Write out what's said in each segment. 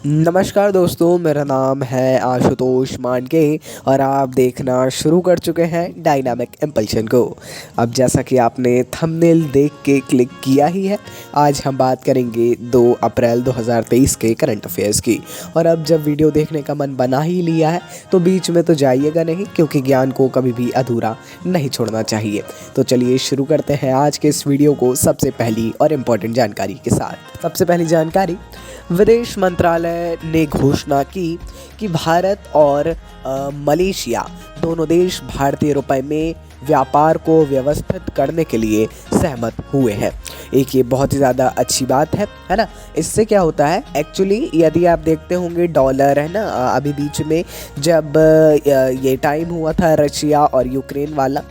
नमस्कार दोस्तों, मेरा नाम है आशुतोष मांडके और आप देखना शुरू कर चुके हैं डायनामिक इम्पल्शन को। अब जैसा कि आपने थंबनेल देख के क्लिक किया ही है, आज हम बात करेंगे 2 अप्रैल 2023 के करंट अफेयर्स की। और अब जब वीडियो देखने का मन बना ही लिया है तो बीच में तो जाइएगा नहीं, क्योंकि ज्ञान को कभी भी अधूरा नहीं छोड़ना चाहिए। तो चलिए शुरू करते हैं आज के इस वीडियो को सबसे पहली और इम्पोर्टेंट जानकारी के साथ। सबसे पहली जानकारी, विदेश मंत्रालय ने घोषणा की कि भारत और मलेशिया दोनों देश भारतीय रुपए में व्यापार को व्यवस्थित करने के लिए सहमत हुए हैं। एक ये बहुत ही ज़्यादा अच्छी बात है ना। इससे क्या होता है, एक्चुअली यदि आप देखते होंगे डॉलर है ना, अभी बीच में जब ये टाइम हुआ था रशिया और यूक्रेन वाला,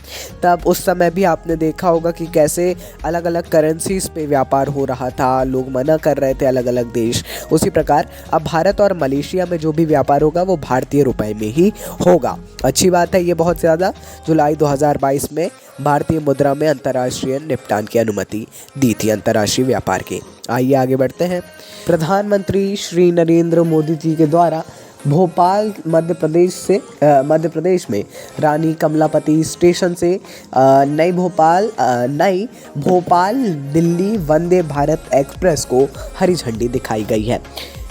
तब उस समय भी आपने देखा होगा कि कैसे अलग अलग करेंसीज पे व्यापार हो रहा था, लोग मना कर रहे थे अलग अलग देश। उसी प्रकार अब भारत और मलेशिया में जो भी व्यापार होगा वो भारतीय रुपए में ही होगा। अच्छी बात है ये बहुत ज़्यादा। जुलाई 2022 में भारतीय मुद्रा में अंतर्राष्ट्रीय निपटान की अनुमति दी थी अंतर्राष्ट्रीय व्यापार के। आइए आगे बढ़ते हैं। प्रधानमंत्री श्री नरेंद्र मोदी जी के द्वारा भोपाल मध्य प्रदेश में रानी कमलापति स्टेशन से नई भोपाल दिल्ली वंदे भारत एक्सप्रेस को हरी झंडी दिखाई गई है।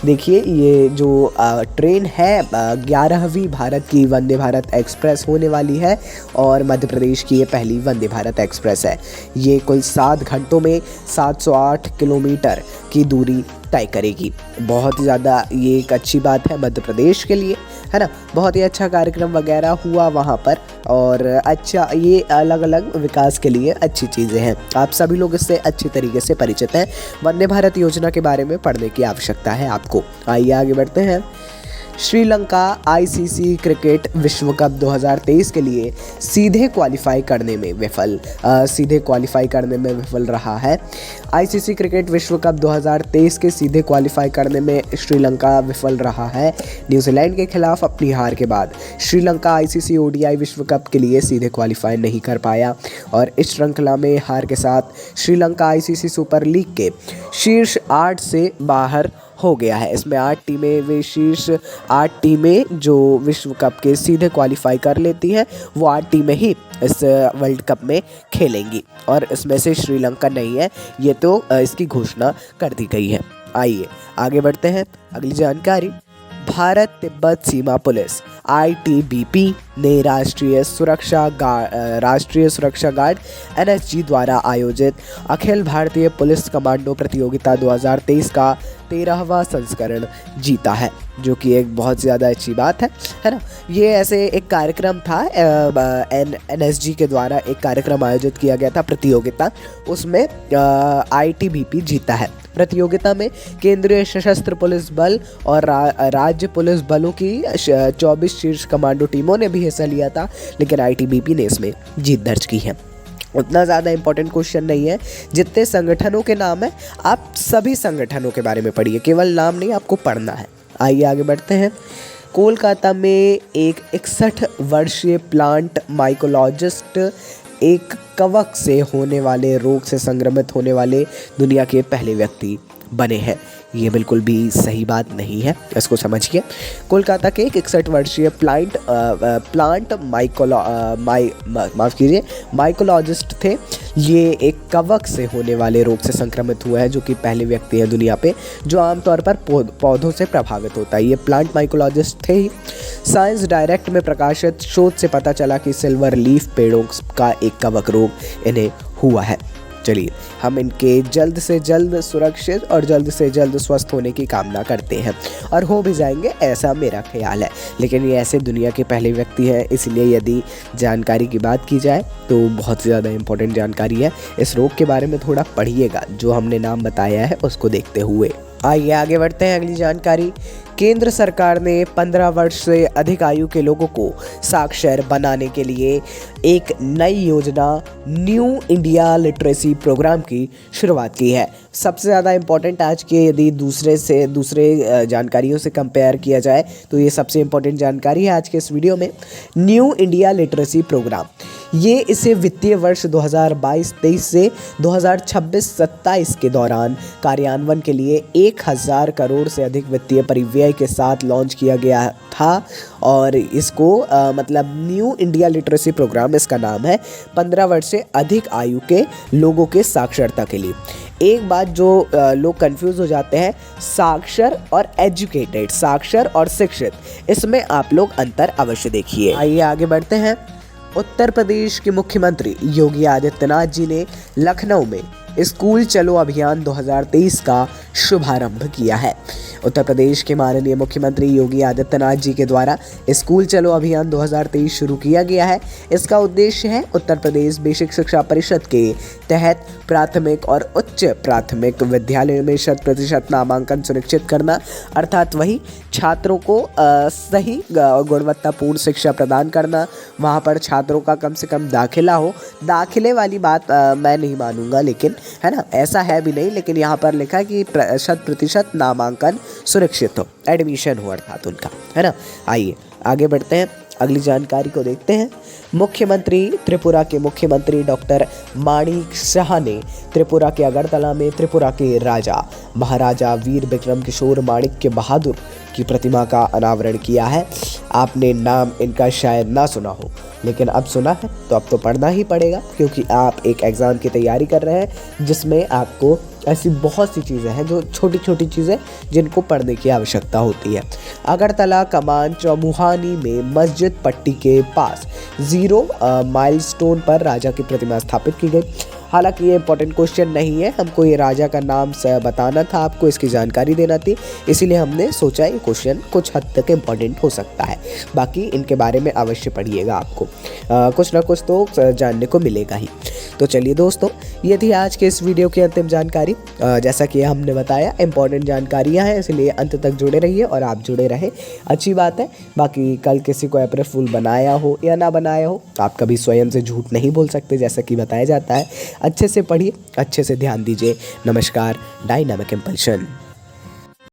देखिए ये जो ट्रेन है 11वीं भारत की वंदे भारत एक्सप्रेस होने वाली है और मध्य प्रदेश की ये पहली वंदे भारत एक्सप्रेस है। ये कुल 7 घंटों में 708 किलोमीटर की दूरी तय करेगी। बहुत ही ज़्यादा ये एक अच्छी बात है मध्य प्रदेश के लिए, है ना। बहुत ही अच्छा कार्यक्रम वगैरह हुआ वहाँ पर और अच्छा, ये अलग अलग विकास के लिए अच्छी चीज़ें हैं। आप सभी लोग इससे अच्छी तरीके से परिचित हैं। वंदे भारत योजना के बारे में पढ़ने की आवश्यकता है आपको। आइए आगे बढ़ते हैं। श्रीलंका आईसीसी क्रिकेट विश्व कप 2023 के लिए सीधे क्वालिफाई करने में विफल रहा है। आईसीसी क्रिकेट विश्व कप 2023 के सीधे क्वालिफाई करने में श्रीलंका विफल रहा है। न्यूजीलैंड के खिलाफ अपनी हार के बाद श्रीलंका आईसीसी ओडीआई विश्व कप के लिए सीधे क्वालिफाई नहीं कर पाया और इस श्रृंखला में हार के साथ श्रीलंका आईसीसी सुपर लीग के शीर्ष 8 से बाहर हो गया है। इसमें 8 टीमें, वे शीर्ष 8 टीमें जो विश्व कप के सीधे क्वालिफाई कर लेती हैं, वो 8 टीमें ही इस वर्ल्ड कप में खेलेंगी और इसमें से श्रीलंका नहीं है। ये तो इसकी घोषणा कर दी गई है। आइए आगे बढ़ते हैं। अगली जानकारी, भारत तिब्बत सीमा पुलिस आईटीबीपी ने राष्ट्रीय सुरक्षा गार्ड एनएसजी द्वारा आयोजित अखिल भारतीय पुलिस कमांडो प्रतियोगिता 2023 का 13वां संस्करण जीता है, जो कि एक बहुत ज़्यादा अच्छी बात है ना। ये ऐसे एक कार्यक्रम था, एनएसजी के द्वारा एक कार्यक्रम आयोजित किया गया था प्रतियोगिता, उसमें आईटीबीपी जीता है। प्रतियोगिता में केंद्रीय सशस्त्र पुलिस बल और राज्य पुलिस बलों की 24 शीर्ष कमांडो टीमों ने भी हिस्सा लिया था, लेकिन आईटीबीपी ने इसमें जीत दर्ज की है। उतना ज़्यादा इंपॉर्टेंट क्वेश्चन नहीं है। जितने संगठनों के नाम है आप सभी संगठनों के बारे में पढ़िए, केवल नाम नहीं, आपको पढ़ना है। आइए आगे बढ़ते हैं। कोलकाता में एक 61 वर्षीय प्लांट माइकोलॉजिस्ट एक कवक से होने वाले रोग से संक्रमित होने वाले दुनिया के पहले व्यक्ति बने हैं। ये बिल्कुल भी सही बात नहीं है, इसको समझिए। कोलकाता के एक 61 वर्षीय प्लांट माइकोलॉजिस्ट थे। ये एक कवक से होने वाले रोग से संक्रमित हुए हैं, जो कि पहले व्यक्ति हैं दुनिया पे जो आमतौर पर पौधों से प्रभावित होता है। ये प्लांट माइकोलॉजिस्ट थे ही। साइंस डायरेक्ट में प्रकाशित शोध से पता चला कि सिल्वर लीफ पेड़ों का एक कवक रोग इन्हें हुआ है। चलिए हम इनके जल्द से जल्द सुरक्षित और जल्द से जल्द स्वस्थ होने की कामना करते हैं और हो भी जाएंगे, ऐसा मेरा ख्याल है। लेकिन ये ऐसे दुनिया के पहले व्यक्ति हैं, इसलिए यदि जानकारी की बात की जाए तो बहुत ज़्यादा इम्पोर्टेंट जानकारी है। इस रोग के बारे में थोड़ा पढ़िएगा, जो हमने नाम बताया है उसको देखते हुए। आइए आगे बढ़ते हैं। अगली जानकारी, केंद्र सरकार ने 15 वर्ष से अधिक आयु के लोगों को साक्षर बनाने के लिए एक नई योजना न्यू इंडिया लिटरेसी प्रोग्राम की शुरुआत की है। सबसे ज़्यादा इम्पोर्टेंट आज के, यदि दूसरे जानकारियों से कंपेयर किया जाए तो ये सबसे इम्पोर्टेंट जानकारी है आज के इस वीडियो में। न्यू इंडिया लिटरेसी प्रोग्राम ये इसे वित्तीय वर्ष 2022-23 से 2026-27 के दौरान कार्यान्वयन के लिए 1000 करोड़ से अधिक वित्तीय परिव्यय के साथ लॉन्च किया गया था। और इसको मतलब न्यू इंडिया लिटरेसी प्रोग्राम इसका नाम है, 15 वर्ष से अधिक आयु के लोगों के साक्षरता के लिए। एक बात जो लोग कंफ्यूज हो जाते हैं, साक्षर और एजुकेटेड, साक्षर और शिक्षित, इसमें आप लोग अंतर अवश्य देखिए। आइए आगे बढ़ते हैं। उत्तर प्रदेश के मुख्यमंत्री योगी आदित्यनाथ जी ने लखनऊ में स्कूल चलो अभियान 2023 का शुभारंभ किया है। उत्तर प्रदेश के माननीय मुख्यमंत्री योगी आदित्यनाथ जी के द्वारा स्कूल चलो अभियान 2023 शुरू किया गया है। इसका उद्देश्य है उत्तर प्रदेश बेसिक शिक्षा परिषद के तहत प्राथमिक और उच्च प्राथमिक विद्यालयों में 100% नामांकन सुनिश्चित करना, अर्थात वही छात्रों को सही गुणवत्तापूर्ण शिक्षा प्रदान करना, वहाँ पर छात्रों का कम से कम दाखिला हो। दाखिले वाली बात मैं नहीं मानूंगा, लेकिन है ना, ऐसा है भी नहीं, लेकिन यहाँ पर लिखा है कि 100% नामांकन सुरक्षित हो, एडमिशन हो अर्थात उनका, है ना। आइए आगे बढ़ते हैं, अगली जानकारी को देखते हैं। मुख्यमंत्री त्रिपुरा के मुख्यमंत्री डॉक्टर माणिक शाह ने त्रिपुरा के अगरतला में त्रिपुरा के राजा महाराजा वीर विक्रम किशोर माणिक्य बहादुर की प्रतिमा का अनावरण किया है। आपने नाम इनका शायद ना सुना हो, लेकिन अब सुना है तो अब तो पढ़ना ही पड़ेगा, क्योंकि आप एक एग्ज़ाम की तैयारी कर रहे हैं जिसमें आपको ऐसी बहुत सी चीज़ें हैं, जो छोटी छोटी चीज़ें जिनको पढ़ने की आवश्यकता होती है। अगरतला कमान चौमुहानी में मस्जिद पट्टी के पास 0 माइलस्टोन पर राजा की प्रतिमा स्थापित की गई। हालांकि ये इंपॉर्टेंट क्वेश्चन नहीं है, हमको ये राजा का नाम बताना था, आपको इसकी जानकारी देना थी, इसीलिए हमने सोचा ये क्वेश्चन कुछ हद तक इम्पॉर्टेंट हो सकता है। बाकी इनके बारे में अवश्य पढ़िएगा, आपको कुछ ना कुछ तो जानने को मिलेगा ही। तो चलिए दोस्तों, ये थी आज के इस वीडियो की अंतिम जानकारी। जैसा कि हमने बताया, इंपॉर्टेंट जानकारियाँ हैं, इसलिए अंत तक जुड़े रहिए और आप जुड़े रहे, अच्छी बात है। बाकी कल किसी को अप्रैल फूल बनाया हो या ना बनाया हो, आप कभी स्वयं से झूठ नहीं बोल सकते, जैसा कि बताया जाता है। अच्छे से पढ़िए, अच्छे से ध्यान दीजिए। नमस्कार, डायनामिक इम्पल्शन।